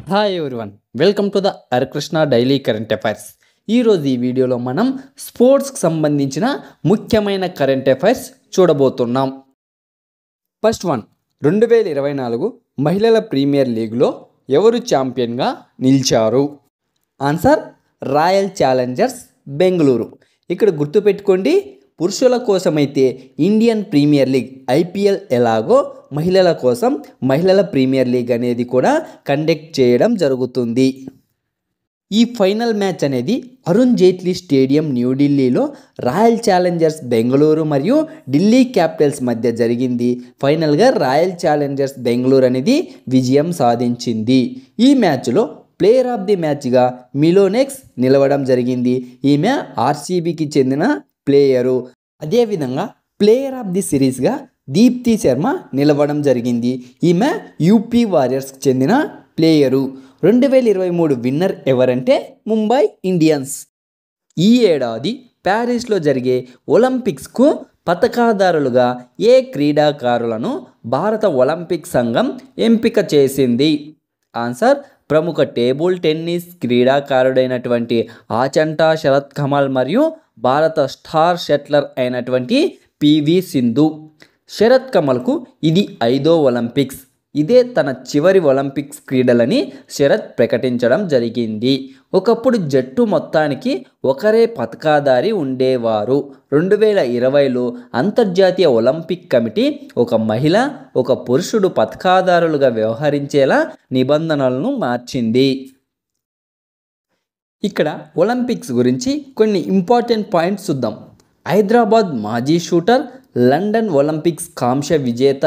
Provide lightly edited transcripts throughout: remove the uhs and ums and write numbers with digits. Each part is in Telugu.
Hi everyone, welcome to the Harikrishna daily current affairs. ఈరోజు ఈ వీడియోలో మనం స్పోర్ట్స్కి సంబంధించిన ముఖ్యమైన కరెంట్ అఫైర్స్ చూడబోతున్నాం. ఫస్ట్ వన్, 2024 మహిళల ప్రీమియర్ లీగ్లో ఎవరు ఛాంపియన్గా నిలిచారు? Answer royal Challengers Bengaluru. ఇక్కడ గుర్తుపెట్టుకోండి, పురుషుల కోసమైతే ఇండియన్ ప్రీమియర్ లీగ్ ఐపీఎల్ ఎలాగో మహిళల కోసం మహిళల ప్రీమియర్ లీగ్ అనేది కూడా కండక్ట్ చేయడం జరుగుతుంది. ఈ ఫైనల్ మ్యాచ్ అనేది అరుణ్ జైట్లీ స్టేడియం న్యూఢిల్లీలో రాయల్ ఛాలెంజర్స్ బెంగళూరు మరియు ఢిల్లీ క్యాపిటల్స్ మధ్య జరిగింది. ఫైనల్గా రాయల్ ఛాలెంజర్స్ బెంగళూరు అనేది విజయం సాధించింది. ఈ మ్యాచ్లో ప్లేయర్ ఆఫ్ ది మ్యాచ్గా మిలోనెక్స్ నిలవడం జరిగింది. ఈమె ఆర్సీబీకి చెందిన ప్లేయరు. అదేవిధంగా ప్లేయర్ ఆఫ్ ది సిరీస్గా దీప్తి శర్మ నిలవడం జరిగింది. ఈమె యూపీ వారియర్స్కి చెందిన ప్లేయరు. 2023 విన్నర్ ఎవరంటే ముంబై ఇండియన్స్. ఈ ఏడాది ప్యారిస్లో జరిగే ఒలింపిక్స్కు పతకాదారులుగా ఏ క్రీడాకారులను భారత ఒలింపిక్ సంఘం ఎంపిక చేసింది? ఆన్సర్ ప్రముఖ టేబుల్ టెన్నిస్ క్రీడాకారుడైనటువంటి ఆచంటా శరత్ కమల్ మరియు భారత స్టార్ షట్లర్ అయినటువంటి పివి సింధు. శరత్ కమల్కు ఇది 5వ ఒలింపిక్స్. ఇదే తన చివరి ఒలింపిక్స్ క్రీడలని శరత్ ప్రకటించడం జరిగింది. ఒకప్పుడు జట్టు మొత్తానికి ఒకరే పతకాదారి ఉండేవారు. 2020లో అంతర్జాతీయ ఒలింపిక్ కమిటీ ఒక మహిళ, ఒక పురుషుడు పతకాదారులుగా వ్యవహరించేలా నిబంధనలను మార్చింది. ఇక్కడ ఒలింపిక్స్ గురించి కొన్ని ఇంపార్టెంట్ పాయింట్స్ చూద్దాం. హైదరాబాద్ మాజీ షూటర్, లండన్ ఒలింపిక్స్ కాంస్య విజేత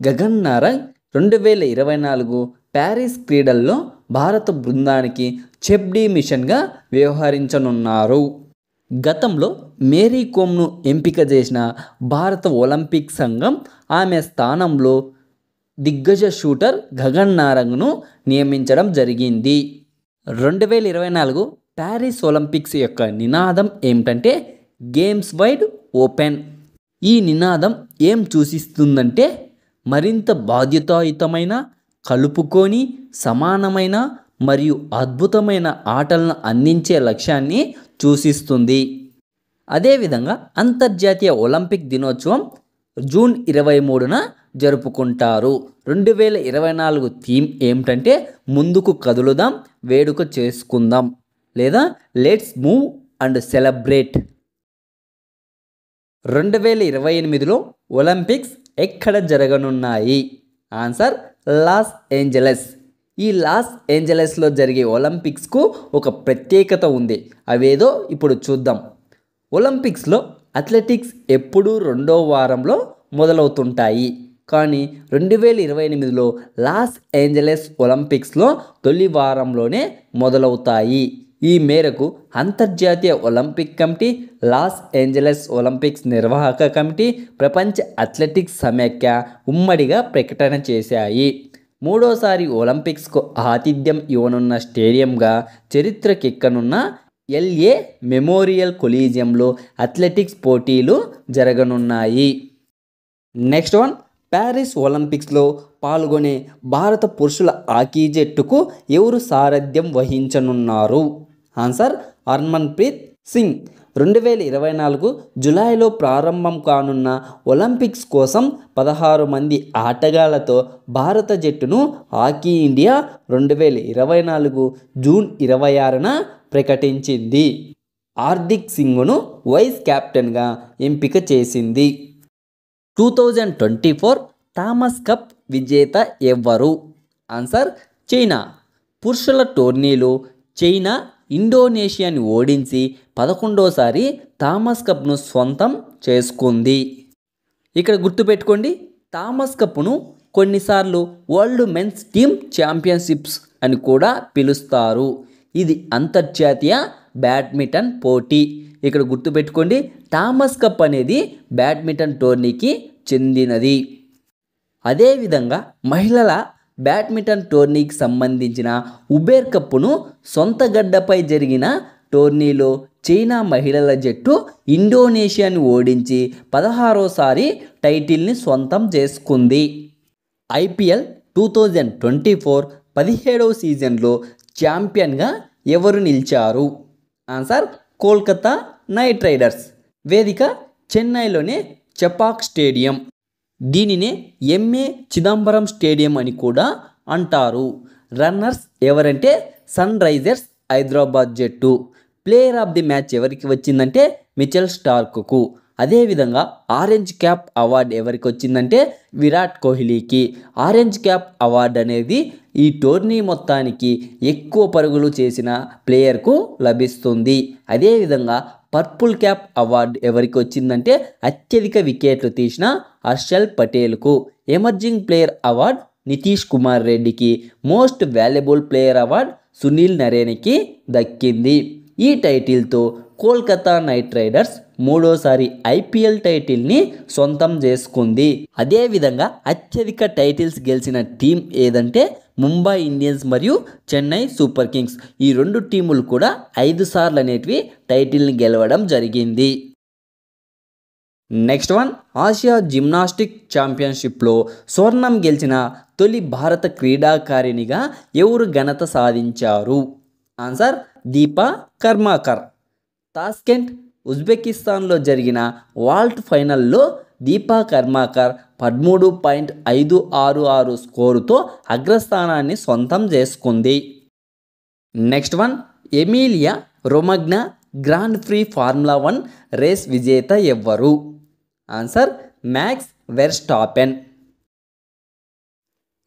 గగన్ నారంగ్ 2024 ప్యారిస్ క్రీడల్లో భారత బృందానికి చెఫ్డీ మిషన్గా వ్యవహరించనున్నారు. గతంలో మేరీ కోమ్ను ఎంపిక చేసిన భారత ఒలింపిక్ సంఘం ఆమె స్థానంలో దిగ్గజ షూటర్ గగన్ నారంగ్ను నియమించడం జరిగింది. 2024 ప్యారిస్ ఒలింపిక్స్ యొక్క నినాదం ఏమిటంటే గేమ్స్ వైడ్ ఓపెన్. ఈ నినాదం ఏం సూచిస్తుందంటే మరింత బాధ్యతాయుతమైన, కలుపుకొని, సమానమైన మరియు అద్భుతమైన ఆటలను అందించే లక్ష్యాన్ని సూచిస్తుంది. అదేవిధంగా అంతర్జాతీయ ఒలింపిక్ దినోత్సవం జూన్ 23న జరుపుకుంటారు. 2024 థీమ్ ఏమిటంటే ముందుకు కదులుదాం, వేడుక చేసుకుందాం లేదా లెట్స్ మూవ్ అండ్ సెలబ్రేట్. 2028లో ఒలింపిక్స్ ఎక్కడ జరగనున్నాయి? Answer Los Angeles. ఈ లాస్ ఏంజలస్లో జరిగే ఒలింపిక్స్కు ఒక ప్రత్యేకత ఉంది. అవేదో ఇప్పుడు చూద్దాం. ఒలింపిక్స్లో అథ్లెటిక్స్ ఎప్పుడూ 2వ వారంలో మొదలవుతుంటాయి. కానీ 2028లో లాస్ ఏంజలస్ ఒలింపిక్స్లో తొలి వారంలోనే మొదలవుతాయి. ఈ మేరకు అంతర్జాతీయ Olympic committee, Los Angeles Olympics నిర్వాహక కమిటీ, ప్రపంచ అథ్లెటిక్స్ సమైక్య ఉమ్మడిగా ప్రకటన చేశాయి. 3వసారి ఒలింపిక్స్కు ఆతిథ్యం ఇవ్వనున్న స్టేడియంగా చరిత్రకెక్కనున్న ఎల్ఏ మెమోరియల్ కొలీజియంలో అథ్లెటిక్స్ పోటీలు జరగనున్నాయి. నెక్స్ట్ వన్, ప్యారిస్ ఒలింపిక్స్లో పాల్గొనే భారత పురుషుల హాకీ జట్టుకు ఎవరు సారథ్యం వహించనున్నారు? ఆన్సర్ హర్మన్ప్రీత్ సింగ్. 2024 జూలైలో ప్రారంభం కానున్న ఒలింపిక్స్ కోసం 16 మంది ఆటగాళ్లతో భారత జట్టును హాకీ ఇండియా 2024 జూన్ 26న ప్రకటించింది. హార్దిక్ సింగ్ను వైస్ కెప్టెన్గా ఎంపిక చేసింది. 2024 థామస్ కప్ విజేత ఎవ్వరు? Answer China. పురుషుల టోర్నీలో చైనా ఇండోనేషియాని ఓడించి 11వసారి థామస్ కప్ను సొంతం చేసుకుంది. ఇక్కడ గుర్తుపెట్టుకోండి, థామస్ కప్ను కొన్నిసార్లు వరల్డ్ మెన్స్ టీమ్ ఛాంపియన్షిప్స్ అని కూడా పిలుస్తారు. ఇది అంతర్జాతీయ బ్యాడ్మింటన్ పోటీ. ఇక్కడ గుర్తుపెట్టుకోండి, థామస్ కప్ అనేది బ్యాడ్మింటన్ టోర్నీకి చెందినది. అదేవిధంగా మహిళల బ్యాడ్మింటన్ టోర్నీకి సంబంధించిన ఉబేర్ కప్ను సొంత గడ్డపై జరిగిన టోర్నీలో చైనా మహిళల జట్టు ఇండోనేషియాని ఓడించి 16వసారి టైటిల్ని సొంతం చేసుకుంది. ఐపీఎల్ 2024 17వ సీజన్లో ఛాంపియన్గా ఎవరు నిలిచారు? Answer Kolkata Knight riders. వేదిక చెన్నైలోనే చపాక్ స్టేడియం. దీనినే ఎంఏ చిదంబరం స్టేడియం అని కూడా అంటారు. రన్నర్స్ ఎవరంటే సన్ రైజర్స్ హైదరాబాద్ జట్టు. ప్లేయర్ ఆఫ్ ది మ్యాచ్ ఎవరికి వచ్చిందంటే మిచెల్ స్టార్క్కు. అదేవిధంగా ఆరెంజ్ క్యాప్ అవార్డు ఎవరికి వచ్చిందంటే విరాట్ కోహ్లీకి. ఆరెంజ్ క్యాప్ అవార్డు అనేది ఈ టోర్నీ మొత్తానికి ఎక్కువ పరుగులు చేసిన ప్లేయర్కు లభిస్తుంది. అదేవిధంగా పర్పుల్ క్యాప్ అవార్డు ఎవరికి వచ్చిందంటే అత్యధిక వికెట్లు తీసిన హర్షల్ పటేల్కు. Emerging player award Nitish Kumar రెడ్డికి. Most valuable player award Sunil నరేన్కి దక్కింది. ఈ టైటిల్తో కోల్కతా నైట్ రైడర్స్ మూడోసారి ఐపీఎల్ టైటిల్ని సొంతం చేసుకుంది. అదేవిధంగా అత్యధిక టైటిల్స్ గెలిచిన టీం ఏదంటే ముంబై ఇండియన్స్ మరియు చెన్నై సూపర్ కింగ్స్. ఈ రెండు టీములు కూడా 5 సార్లు అనేటివి టైటిల్ని గెలవడం జరిగింది. నెక్స్ట్ వన్, ఆసియా జిమ్నాస్టిక్ ఛాంపియన్షిప్లో స్వర్ణం గెలిచిన తొలి భారత క్రీడాకారిణిగా ఎవరు ఘనత సాధించారు? ఆన్సర్ దీపా కర్మాకర్. తాష్కెంట్ ఉజ్బెకిస్తాన్లో జరిగిన వాల్ట్ ఫైనల్లో దీపా కర్మాకర్ 13.566 స్కోరుతో అగ్రస్థానాన్ని సొంతం చేసుకుంది. Next one, Emilia Romagna Grand Prix Formula 1 race విజేత ఎవ్వరు? Answer Max Verstappen.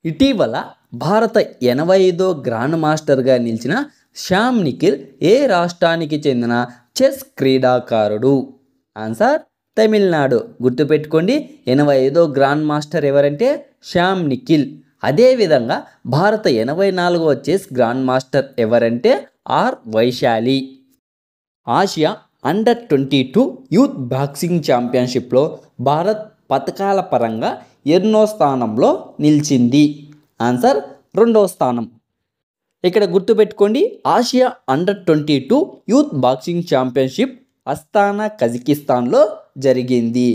ఇటీవల భారత 85వ గ్రాండ్ మాస్టర్గా నిలిచిన శ్యామ్ నిఖిల్ ఏ రాష్ట్రానికి చెందిన చెస్ క్రీడాకారుడు? ఆన్సర్ తమిళనాడు. గుర్తుపెట్టుకోండి, 85వ గ్రాండ్ మాస్టర్ ఎవరంటే శ్యామ్ నిఖిల్. అదేవిధంగా భారత 84వ చెస్ గ్రాండ్ మాస్టర్ ఎవరంటే R Vaishali. Asia under twenty two youth boxing ఛాంపియన్షిప్లో భారత్ పతకాల పరంగా ఎన్నో స్థానంలో నిలిచింది? ఆన్సర్ 2వ స్థానం. ఇక్కడ గుర్తుపెట్టుకోండి, Asia under twenty two youth boxing championship Astana కజకిస్తాన్లో జరిగింది.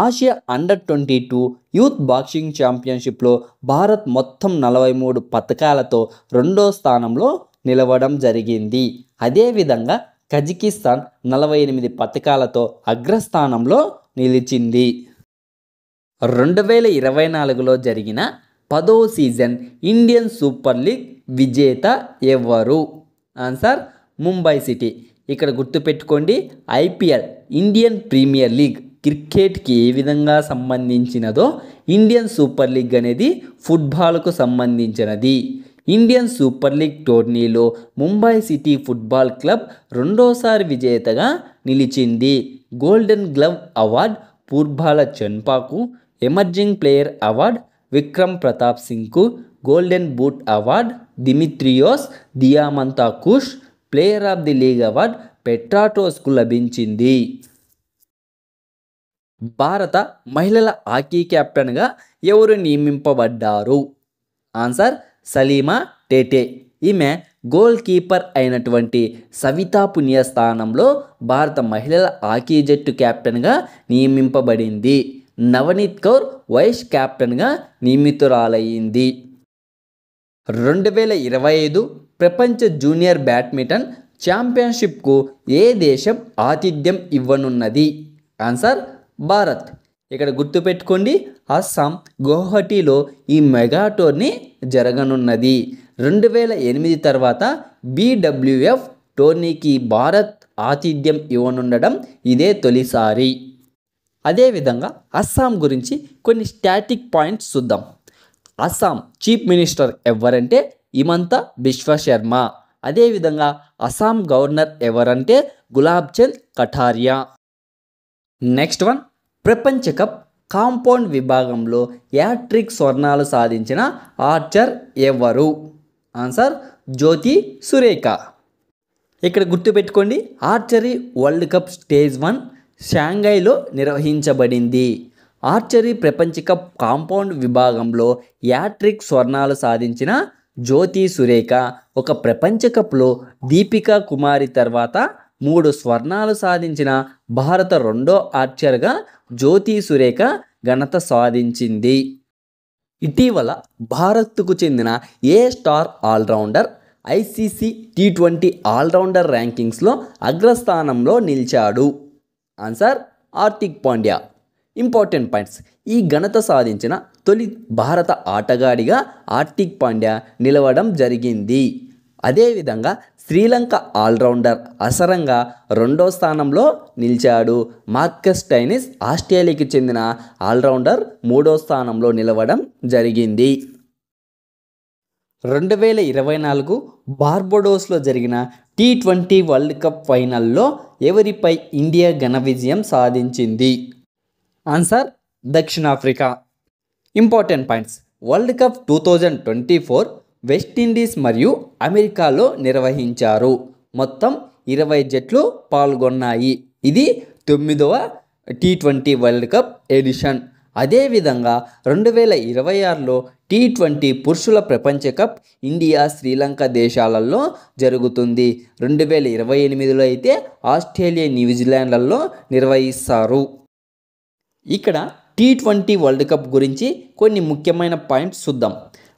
ఆసియా అండర్-22 యూత్ బాక్సింగ్ ఛాంపియన్షిప్లో భారత్ మొత్తం 43 పతకాలతో 2వ స్థానంలో నిలవడం జరిగింది. అదేవిధంగా కజకిస్తాన్ 48 పతకాలతో అగ్రస్థానంలో నిలిచింది. 2024లో జరిగిన 10వ సీజన్ ఇండియన్ సూపర్ లీగ్ విజేత ఎవరు? Answer Mumbai city. ఇక్కడ గుర్తుపెట్టుకోండి, ఐపీఎల్ ఇండియన్ ప్రీమియర్ లీగ్ క్రికెట్కి ఏ విధంగా సంబంధించినదో ఇండియన్ సూపర్ లీగ్ అనేది ఫుట్బాల్కు సంబంధించినది. ఇండియన్ సూపర్ లీగ్ టోర్నీలో ముంబై సిటీ ఫుట్బాల్ క్లబ్ 2వసారి విజేతగా నిలిచింది. గోల్డెన్ గ్లవ్ అవార్డ్ పూర్బాల చన్పాకు. Emerging player award Vikram Pratap సింగ్కు. Golden boot award Dimitrios Diamantakos. Player of the league award పెట్రాటోస్కు లభించింది. భారత మహిళల హాకీ కెప్టెన్గా ఎవరు నియమింపబడ్డారు? ఆన్సర్ సలీమా టేటే. ఈమె గోల్ కీపర్ అయినటువంటి సవితా పునియా స్థానంలో భారత మహిళల హాకీ జట్టు కెప్టెన్గా నియమింపబడింది. నవనీత్ కౌర్ వైస్ కెప్టెన్గా నియమితురాలయ్యింది. 2025 ప్రపంచ జూనియర్ బ్యాడ్మింటన్ ఛాంపియన్షిప్కు ఏ దేశం ఆతిథ్యం ఇవ్వనున్నది? ఆన్సర్ భారత్. ఇక్కడ గుర్తుపెట్టుకోండి, అస్సాం గౌహటిలో ఈ మెగా టోర్నీ జరగనున్నది. 2008 తర్వాత బీడబ్ల్యూఎఫ్ టోర్నీకి భారత్ ఆతిథ్యం ఇవ్వనుండడం ఇదే తొలిసారి. అదేవిధంగా అస్సాం గురించి కొన్ని స్టాటిక్ పాయింట్స్ చూద్దాం. అస్సాం చీఫ్ మినిస్టర్ ఎవరంటే హిమంత బిశ్వ శర్మ. అదేవిధంగా అస్సాం గవర్నర్ ఎవరంటే గులాబ్ చంద్ కఠారియా. నెక్స్ట్ వన్, ప్రపంచ కప్ కాంపౌండ్ విభాగంలో హ్యాట్రిక్ స్వర్ణాలు సాధించిన ఆర్చర్ ఎవరు? ఆన్సర్ జ్యోతి సురేఖ. ఇక్కడ గుర్తుపెట్టుకోండి, ఆర్చరీ వరల్డ్ కప్ స్టేజ్ 1 షాంఘైలో నిర్వహించబడింది. ఆర్చరీ ప్రపంచ కప్ కాంపౌండ్ విభాగంలో హ్యాట్రిక్ స్వర్ణాలు సాధించిన జ్యోతి సురేఖ ఒక ప్రపంచ కప్లో దీపికా కుమారి తర్వాత 3 స్వర్ణాలు సాధించిన భారత 2వ ఆర్చర్గా జ్యోతి సురేఖ ఘనత సాధించింది. ఇటీవల భారత్కు చెందిన ఏ star all-rounder ICC T20 all-rounder ర్యాంకింగ్స్లో అగ్రస్థానంలో నిలిచాడు? Answer Hardik Pandya. Important points. ఈ ఘనత సాధించిన తొలి భారత ఆటగాడిగా హార్దిక్ పాండ్యా నిలవడం జరిగింది. అదేవిధంగా శ్రీలంక ఆల్రౌండర్ అసరంగా రెండో స్థానంలో నిలిచాడు. మార్కస్ స్టోయినిస్ ఆస్ట్రేలియాకి చెందిన ఆల్రౌండర్ మూడో స్థానంలో నిలవడం జరిగింది. 2024 బార్బడోస్లో జరిగిన T20 వరల్డ్ కప్ ఫైనల్లో ఎవరిపై ఇండియా ఘన విజయం సాధించింది? ఆన్సర్ దక్షిణాఫ్రికా. Important points. World cup 2024 West Indies మరియు అమెరికాలో నిర్వహించారు. మొత్తం 20 జట్లు పాల్గొన్నాయి. ఇది 9వ T20 వరల్డ్ కప్ ఎడిషన్. అదేవిధంగా 2026లో T20 పురుషుల ప్రపంచ కప్ ఇండియా శ్రీలంక దేశాలలో జరుగుతుంది. 2028లో అయితే ఆస్ట్రేలియా న్యూజిలాండ్లలో నిర్వహిస్తారు. ఇక్కడ T20 వరల్డ్ కప్ గురించి కొన్ని ముఖ్యమైన పాయింట్స్ చూద్దాం.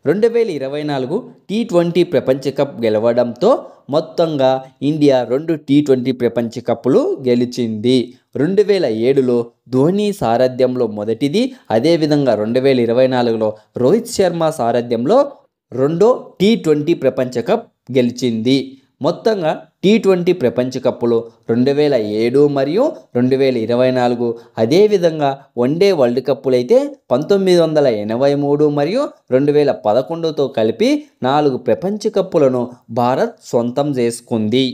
2024 T20 ప్రపంచ కప్ గెలవడంతో మొత్తంగా ఇండియా 2 T20 ప్రపంచ కప్పులు గెలిచింది. 2007లో ధోని సారథ్యంలో మొదటిది, అదేవిధంగా 2024లో రోహిత్ శర్మ సారథ్యంలో రెండో T20 ప్రపంచ కప్ గెలిచింది. మొత్తంగా T20 ప్రపంచ కప్పులు 2007 మరియు 2024, అదేవిధంగా వన్డే వరల్డ్ కప్పులు అయితే 1983 మరియు 2011తో కలిపి 4 ప్రపంచ కప్పులను భారత్ సొంతం చేసుకుంది.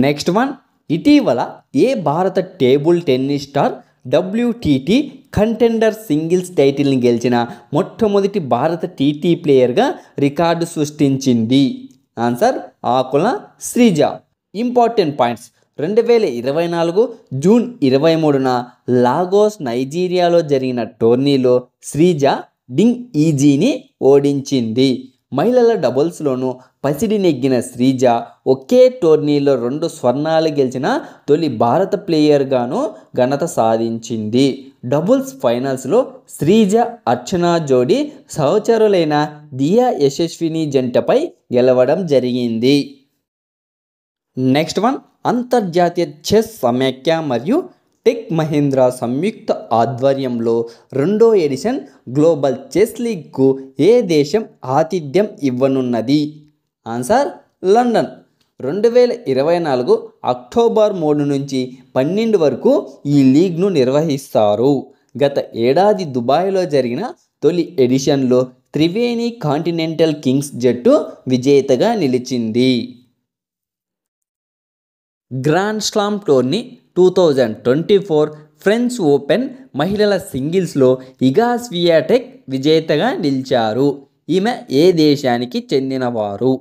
Next one. ఇటీవల ఏ భారత table tennis star WTT contender singles టైటిల్ని గెలిచిన మొట్టమొదటి భారత TT ప్లేయర్గా రికార్డు సృష్టించింది? Answer Akula Sreeja. Important points. 2024 June 23న లాగోస్ నైజీరియాలో జరిగిన టోర్నీలో శ్రీజ డింగ్ ఈజీని ఓడించింది. మహిళల డబుల్స్లోనూ పసిడి నెగ్గిన శ్రీజ ఒకే టోర్నీలో 2 స్వర్ణాలు గెలిచిన తొలి భారత ప్లేయర్గాను ఘనత సాధించింది. డబుల్స్ ఫైనల్స్లో శ్రీజ అర్చనా జోడీ సహచరులైన దియా యశస్విని జంటపై గెలవడం జరిగింది. Next one. అంతర్జాతీయ చెస్ సమాఖ్య మరియు టెక్ మహీంద్రా సంయుక్త ఆధ్వర్యంలో 2వ ఎడిషన్ గ్లోబల్ చెస్ లీగ్కు ఏ దేశం ఆతిథ్యం ఇవ్వనున్నది? Answer London. 2024 అక్టోబర్ 3 నుంచి 12 వరకు ఈ లీగ్ను నిర్వహిస్తారు. గత ఏడాది దుబాయ్లో జరిగిన తొలి ఎడిషన్లో త్రివేణి కాంటినెంటల్ కింగ్స్ జట్టు విజేతగా నిలిచింది. Grand slam tourney 2024 French open మహిళల సింగిల్స్లో ఇగా స్వియాటెక్ విజేతగా నిలిచారు. ఈమె ఏ దేశానికి చెందినవారు?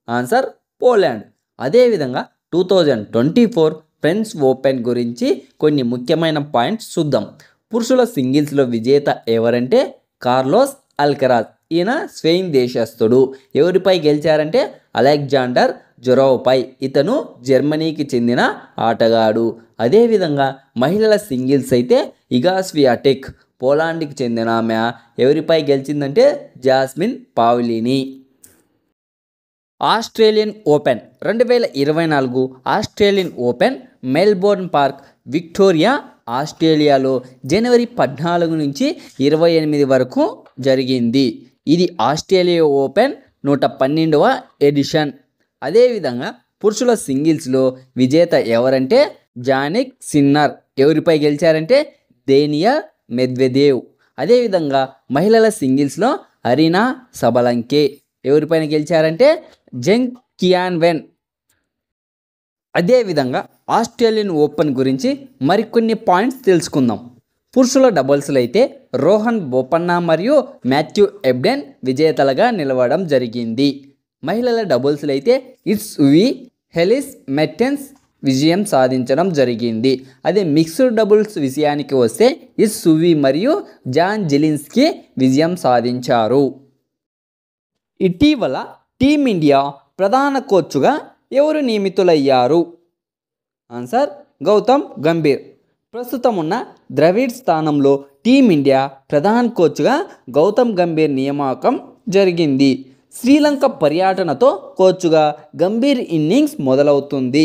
Answer Poland. అదేవిధంగా 2024 ఫ్రెంచ్ ఓపెన్ గురించి కొన్ని ముఖ్యమైన పాయింట్స్ చూద్దాం. పురుషుల సింగిల్స్లో విజేత ఎవరంటే కార్లోస్ అల్కరాజ్. ఈయన స్పెయిన్ దేశస్థుడు. ఎవరిపై గెలిచారంటే అలెగ్జాండర్ జొరోవ్పై. ఇతను జర్మనీకి చెందిన ఆటగాడు. అదేవిధంగా మహిళల సింగిల్స్ అయితే ఇగా స్వియాటెక్ పోలాండ్కి చెందిన ఆమె. ఎవరిపై గెలిచిందంటే Jasmine Paolini. Australian Open 2024 Australian Open Melbourne Park, Victoria, ఆస్ట్రేలియాలో జనవరి 14 నుంచి 28 వరకు జరిగింది. ఇది ఆస్ట్రేలియా ఓపెన్ 112వ ఎడిషన్. అదేవిధంగా పురుషుల సింగిల్స్లో విజేత ఎవరంటే జానిక్ సిన్నర్. ఎవరిపై గెలిచారంటే డేనియల్ మెద్వెదేవ్. అదేవిధంగా మహిళల సింగిల్స్లో అరీనా సబలంకే. ఎవరిపైన గెలిచారంటే జెంగ్ కియాన్వెన్. అదేవిధంగా ఆస్ట్రేలియన్ ఓపెన్ గురించి మరికొన్ని పాయింట్స్ తెలుసుకుందాం. పురుషుల డబుల్స్లో అయితే రోహన్ బోపన్నా మరియు మాథ్యూ ఎబ్డెన్ విజేతలుగా నిలవడం జరిగింది. మహిళల డబుల్స్లో అయితే ఇట్సువి హెలిస్ మెర్టెన్స్ విజయం సాధించడం జరిగింది. అదే మిక్స్డ్ డబుల్స్ విషయానికి వస్తే ఇట్సువి మరియు జాన్ జెలిన్స్కీ విజయం సాధించారు. ఇటీవల టీమిండియా ప్రధాన కోచ్గా ఎవరు నియమితులయ్యారు? ఆన్సర్ గౌతమ్ గంభీర్. ప్రస్తుతం ఉన్న ద్రవిడ్ స్థానంలో టీమిండియా ప్రధాన కోచ్గా గౌతమ్ గంభీర్ నియామకం జరిగింది. శ్రీలంక పర్యటనతో కోచ్గా గంభీర్ ఇన్నింగ్స్ మొదలవుతుంది.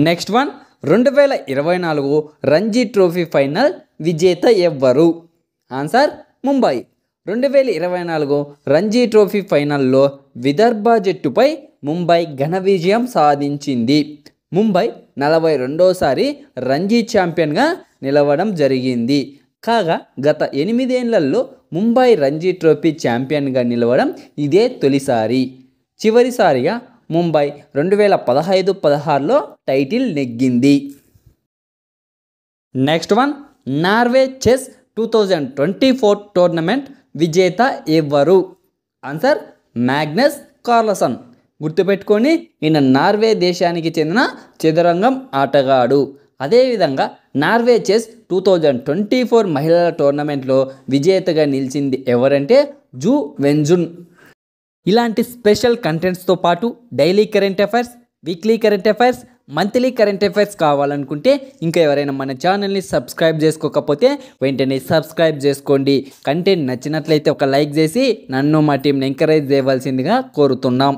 Next one, 2024 Ranji trophy final విజేత ఎవ్వరు? ఆన్సర్ ముంబై. 2024 రంజీ ట్రోఫీ ఫైనల్లో విదర్భ జట్టుపై ముంబై ఘన విజయం సాధించింది. ముంబై 42సారి రంజీ ఛాంపియన్గా నిలవడం జరిగింది. కాగా గత 8 ఏళ్లలో ముంబై రంజీ ట్రోఫీ ఛాంపియన్గా నిలవడం ఇదే తొలిసారి. చివరిసారిగా ముంబై 2015-16లో టైటిల్ నెగ్గింది. Next one, Norway chess 2024 tournament విజేత ఎవరు? Answer Magnus Carlsen. గుర్తుపెట్టుకొని, ఈయన నార్వే దేశానికి చెందిన చదురంగం ఆటగాడు. అదేవిధంగా నార్వే చెస్ 2024 మహిళల టోర్నమెంట్లో విజేతగా నిలిచింది ఎవరంటే జూ వెన్జున్. ఇలాంటి స్పెషల్ కంటెంట్స్తో పాటు daily current affairs, weekly current affairs, monthly current affairs కావాలనుకుంటే ఇంకా ఎవరైనా మన ఛానల్ని సబ్స్క్రైబ్ చేసుకోకపోతే వెంటనే సబ్స్క్రైబ్ చేసుకోండి. కంటెంట్ నచ్చినట్లయితే ఒక లైక్ చేసి నన్ను మా టీంని ఎంకరేజ్ చేయవలసిందిగా కోరుతున్నాం.